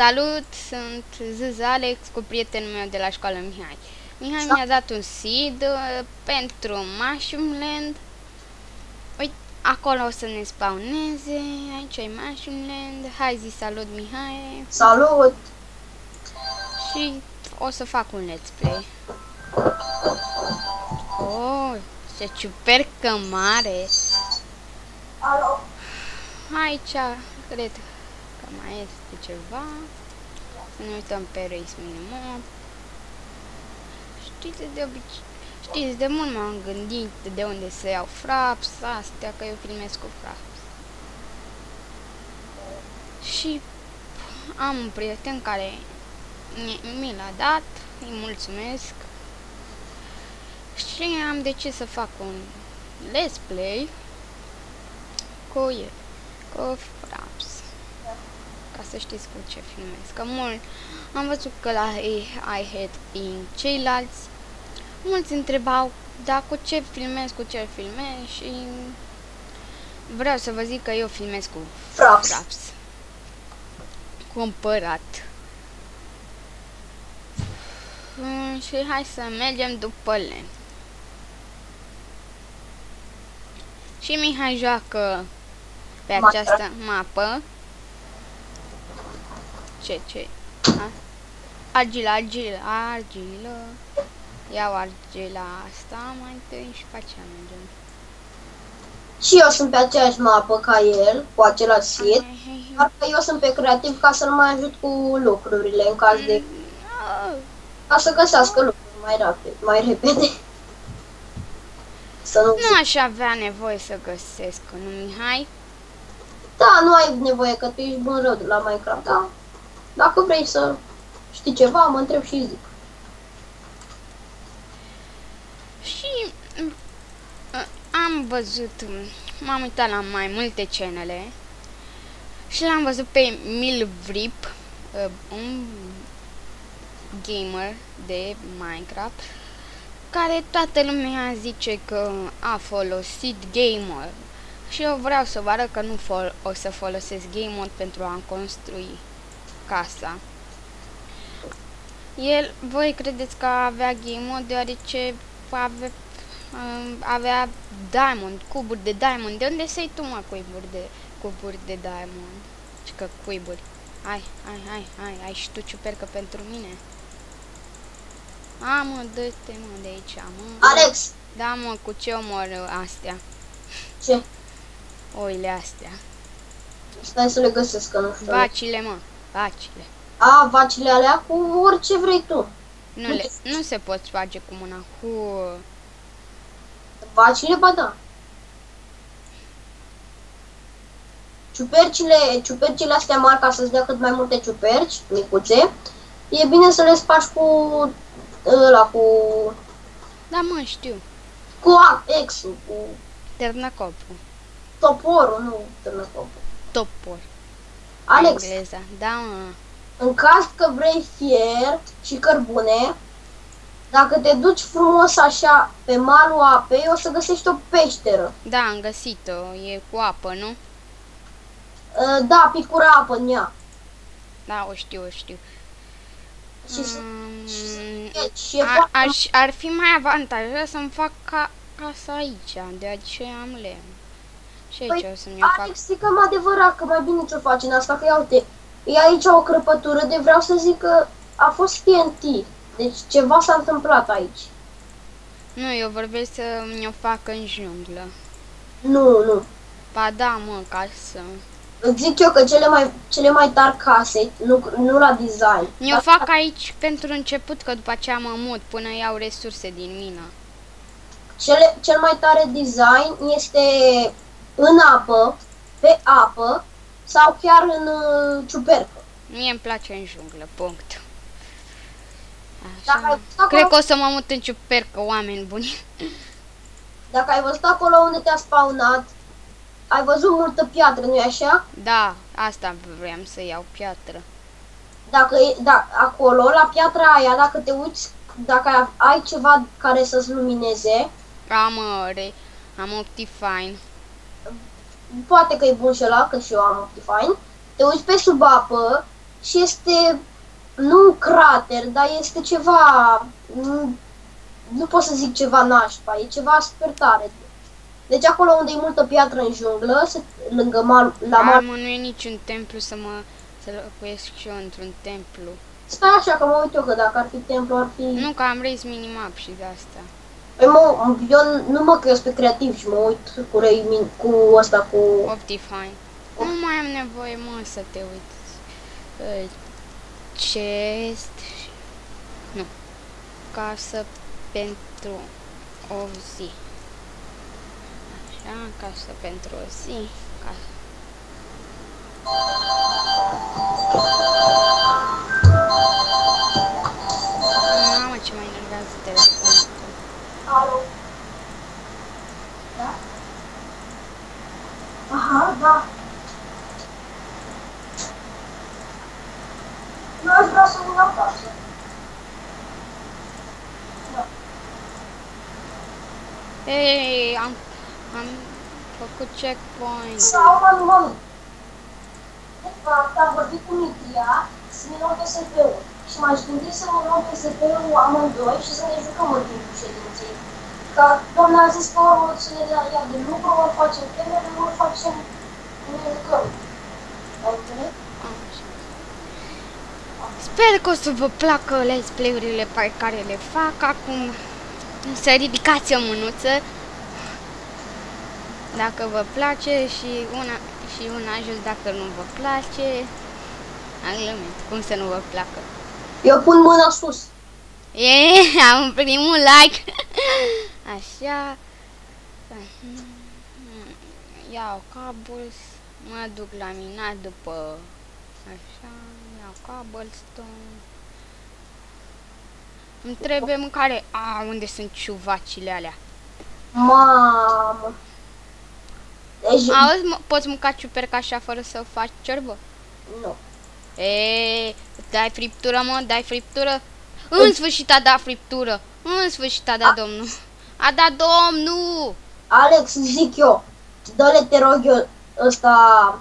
Salut, sunt ZZ Alex cu prietenul meu de la școală Mihai. Mihai mi-a dat un seed pentru Mushroomland. Uite, acolo o să ne spawneze. Aici e Mushroomland. Hai zi salut, Mihai. Salut! Și o să fac un let's play. Oh, ce ciupercă mare! Alo! Aici, cred că mai este ceva. Să ne uităm pe Race Minimum. Știți, de mult m-am gândit de unde să iau fraps, astea, că eu filmez cu fraps. Și am un prieten care mi l-a dat, îi mulțumesc. Și am decis să fac un let's play cu el, cu fraps. Ca să știți cu ce filmez. Că mult am văzut că la iHead ceilalți mulți întrebau, dar cu ce filmez, și vreau să vă zic că eu filmez cu fraps. Cumpărat. Și hai să mergem după len. Și Mihai joacă pe această mapă. Ce? Argilă. Iau argila asta mai întâi și pe aceea mergem. Și eu sunt pe aceeași mapă ca el, cu același seed, doar că eu sunt pe creativ ca să-l mai ajut cu lucrurile în caz de... ca să găsească lucruri mai repede. Să nu aș avea nevoie să găsesc, nu, Mihai? Da, nu ai nevoie, că tu ești bun rău de la Minecraft, da? Dacă vrei să știi ceva, mă întreb și zic. Și am văzut, m-am uitat la mai multe channele și l-am văzut pe Milvrip, un gamer de Minecraft, care toată lumea zice că a folosit game mode. Și eu vreau să vă arăt că nu o să folosesc game mode pentru a construi casa. Voi credeți că avea game mode deoarece avea diamond, cuburi de diamond. De unde să-i tu, mă, cuburi de diamond? Și că cuiburi. Hai, ai și tu ciupercă pentru mine. Mă, dă-te, mă, de aici, mă. Alex! Da, mă, cu ce omor astea? Ce? Oile astea. Stai să le găsesc, că nu știu. Vacile, mă, vacile. Vacile alea cu orice vrei tu. Nu se pot face cu mâna, cu... Vacile, ba da. Ciupercile astea mari, ca să-ți dea cât mai multe ciuperci, micuțe, e bine să le spargi cu Da, mă, știu. Cu axul, cu... Ternăcopul. Toporul, nu ternăcopul. Topor. Alex, Engleza. Da, mă. în caz că vrei fier și cărbune, dacă te duci frumos așa pe malul apei, o să găsești o peșteră. Da, am găsit-o. E cu apă, nu? Da, picură apă în ea. Da, o știu. Și ar fi mai avantajos să-mi fac casa aici, deoarece am lemn. Și aici o să-mi fac... Alex, e cam adevărat că mai bine ți-o faci în asta, că ia uite, e aici o crăpătură de vreau să zic că a fost TNT. Deci ceva s-a întâmplat aici. Nu, eu vorbesc să mi-o fac în junglă. Nu. Ba da, mă, ca să... Îți zic eu că cele mai tari case, nu la design. Mi-o fac aici pentru început, că după aceea mă mut până iau resurse din mină. Cel mai tare design este în apă, pe apă sau chiar în ciupercă. Mie îmi place în junglă, punct. Așa. Cred că o să mă mut în ciupercă, oameni buni. Dacă ai văzut acolo unde te-a spawnat, ai văzut multă piatră, nu-i așa? Da, asta vreau să iau, piatră. Acolo, la piatra aia, dacă te uiți, dacă ai ceva care să-ți lumineze... Am Optifine. Poate că e bun și ăla, că și eu am Optifine. Te uiți pe sub apă și este, nu un crater, dar este ceva, nu pot să zic ceva nașpa, e ceva super tare. Deci acolo unde e multă piatră în junglă, lângă la mă, nu e niciun templu să locuiesc și eu într-un templu. Stai așa că mă uit eu, că dacă ar fi templu ar fi... Nu, că am raise minimap și de asta. Păi eu nu mă cresc pe creativ și mă uit cu ăsta, cu... Optifine. Nu mai am nevoie, mă, să te uiți. Chest... Nu. Casă pentru o zi. Așa, casă pentru o zi. Casă. Mamă, ce mă enervează telefonul. Alo? Da? Aha, da. Eu aș vrea să vin acasă. Da. Ei, am făcut checkpoint. Sau mami. De fapt, am vorbit cu Mitria să ne luăm PSP-ul. Și m-aș gândi să ne luăm PSP-ul amândoi și să ne jucăm în timpul ședinței. Că doamna a zis că ori să ne dea ea de lucru, ori facem temele, ori facem... ne jucăm. Ai înțeles? Sper că o să vă placă let's play-urile pe care le fac. Acum să ridicați o mânuță dacă vă place și una jos dacă nu vă place. Am glumit, cum să nu vă placă? Eu pun mâna sus. Am primul like. Așa. Iau cables. Mă duc la minat după. Așa. Iau cobblestone. Îmi trebuie mâncare. Unde sunt ciuvacile alea? Mamă. Deci... Auzi, poți mânca ciuperca așa fără să faci ciorbă? Nu. Dai friptură, mă, dai friptură. În sfârșit a dat friptură. În sfârșit a dat domnul. A dat domnul. Alex, zic eu. Dă-le, te rog eu, ăsta...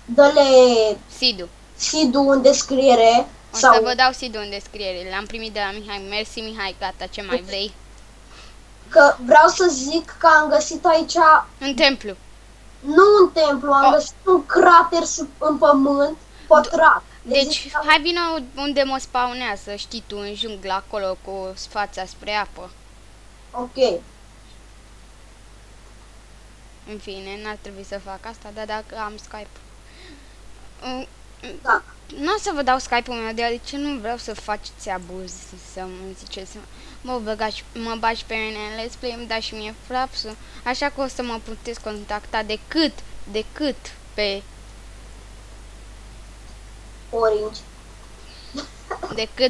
Dă-le... seed-ul în descriere. O să vă dau seed-ul în descriere. L-am primit de la Mihai. Mersi, Mihai, gata, ce mai vrei? Că vreau să zic că am găsit aici... Un templu. Nu un templu, am găsit un crater în pământ, pătrat. Deci, hai vină unde mă spawnează, știi tu, în jungla, acolo, cu fața spre apă. Ok. În fine, n-ar trebui să fac asta, dar dacă am Skype. Da. Nu o să vă dau Skype-ul meu, deoarece nu vreau să faceți abuz, să mă ziceți, mă bagi pe mine în Let's Play, îmi dați și mie frapsul, așa că o să mă puteți contacta decât pe... Orange.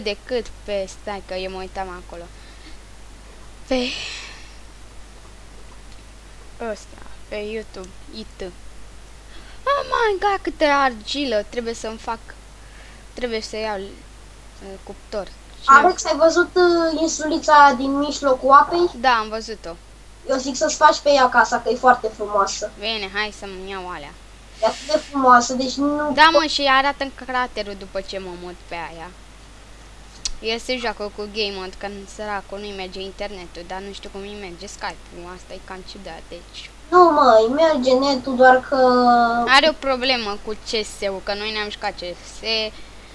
Decât pe... Stai că eu mă uitam acolo. Pe... ăsta, pe YouTube, Oh my god, câtă argilă, trebuie să-mi fac... Trebuie să iau cuptor. Alex, ai văzut insulița din mijlocul apei? Da, am văzut-o. Eu zic să-ți faci pe ea acasă, că e foarte frumoasă. Bine, hai să-mi iau alea. E atât de frumoasă, deci nu... Da, mă, și arată în craterul după ce mă mut pe aia. El se joacă cu game mode, că săracul nu-i merge internetul, dar nu știu cum îi merge Skype-ul, asta e cam ciudat, deci... Nu, mă, îi merge netul, doar că... Are o problemă cu CS-ul, că noi ne-am jucat CS.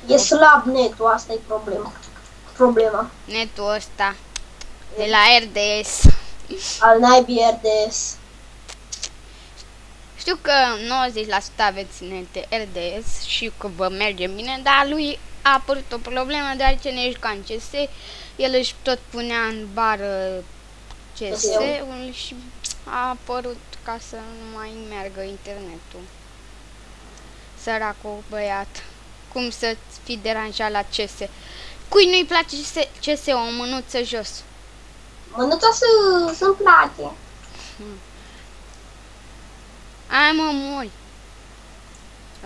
E slab netul, asta e problema. Netul ăsta, de la RDS. Al naibii RDS. Știu că 90% aveți net RDS și că vă merge bine, dar lui a apărut o problemă, deoarece ne juca în CS, el își tot punea în bară CS-ul și a apărut ca să nu mai meargă internetul. Săracul băiat, cum să fi deranjat la CS? Cui nu-i place CS-ul? O mânuță jos. Mânuța să-mi place. Ai, mă, mori.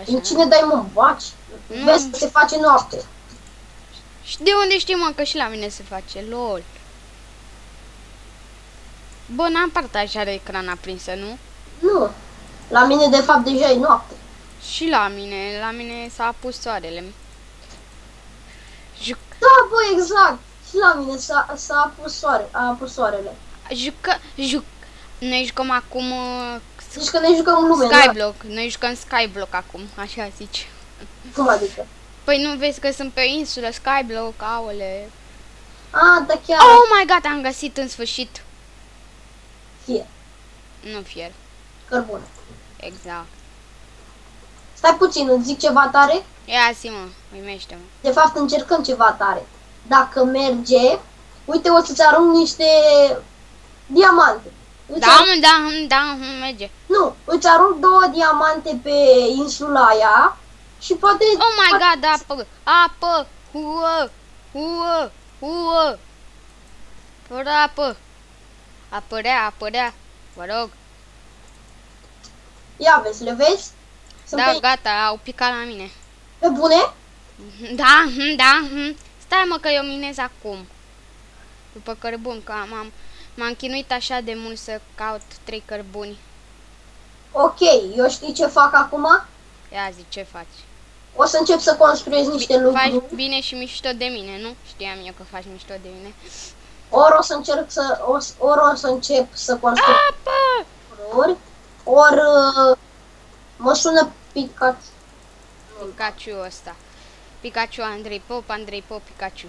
În cine dai, mă, baci? Vezi că se face noapte. Și de unde știi, mă, că și la mine se face? LOL. Bă, n-am partajare ecran aprinsă, nu? Nu. La mine, de fapt, deja e noapte. Și la mine s-a apus soarele. Da, bă, exact. Și la mine s-a apus soarele. Noi jucăm acum Zici că ne jucăm în lume, Skyblock. Noi jucăm Skyblock acum, așa zici. Cum adică? Păi nu vezi că sunt pe insulă Skyblock, aole. Ah, da chiar. Oh my god, am găsit în sfârșit. Fier. Nu fier. Cărbune. Exact. Stai puțin, îți zic ceva tare? Ia zi mă, uimește-mă. De fapt, încercăm ceva tare. Dacă merge, uite, o să-ți arunc niște diamante. Da, merge. Nu, îți arunc 2 diamante pe insula aia și poate... Oh my god, apă, huă. Fără apă. Apărea, vă rog. Ia vezi, le vezi? Sunt Da, pe... gata, au picat la mine. Pe bune? Da. Stai mă că eu minez acum. După cărbun, că m-am chinuit așa de mult să caut 3 cărbuni. Ok, eu știi ce fac acum? Ia zi, ce faci? O să încep să construiesc niște lucruri. Faci bine și mișto de mine, nu? Știam eu că faci mișto de mine. Ori o să încep să construiesc Apă! lucruri, ori mă sună Pikachu. Pikachu ăsta. Pikachu Andrei Pop, Pikachu.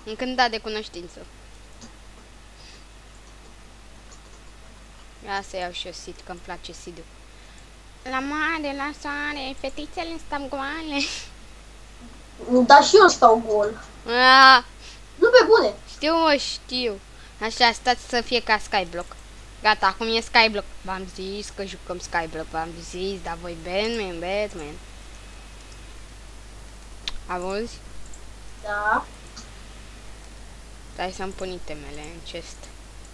Încântat de cunoștință. Ia să iau și eu Sid, că-mi place Sid-ul. La mare, la soare, fetițele stau goale. Dar și eu stau gol. Nu pe bune. Știu. Așa, stați să fie ca Skyblock. Gata, acum e Skyblock. V-am zis că jucăm Skyblock, v-am zis, dar voi Batman. Auzi? Da. Stai să-mi pun itemele în chest.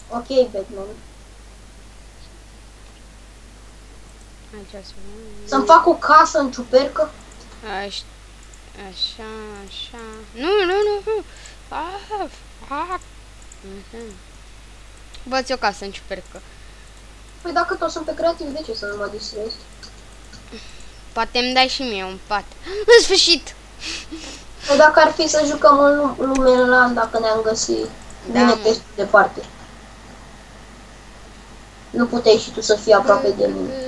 Ok, Batman. Să-mi fac o casă în ciupercă? Așa. Nu. Bă-ți o casă în ciupercă. Păi dacă tot sunt pe creativ, de ce să nu mă distrez? Poate îmi dai și mie un pat. În sfârșit! Păi dacă ar fi să jucăm în lumea land, dacă ne-am găsit bine pe departe. Nu puteai și tu să fii aproape de mine.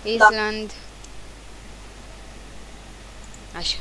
Island. Așa.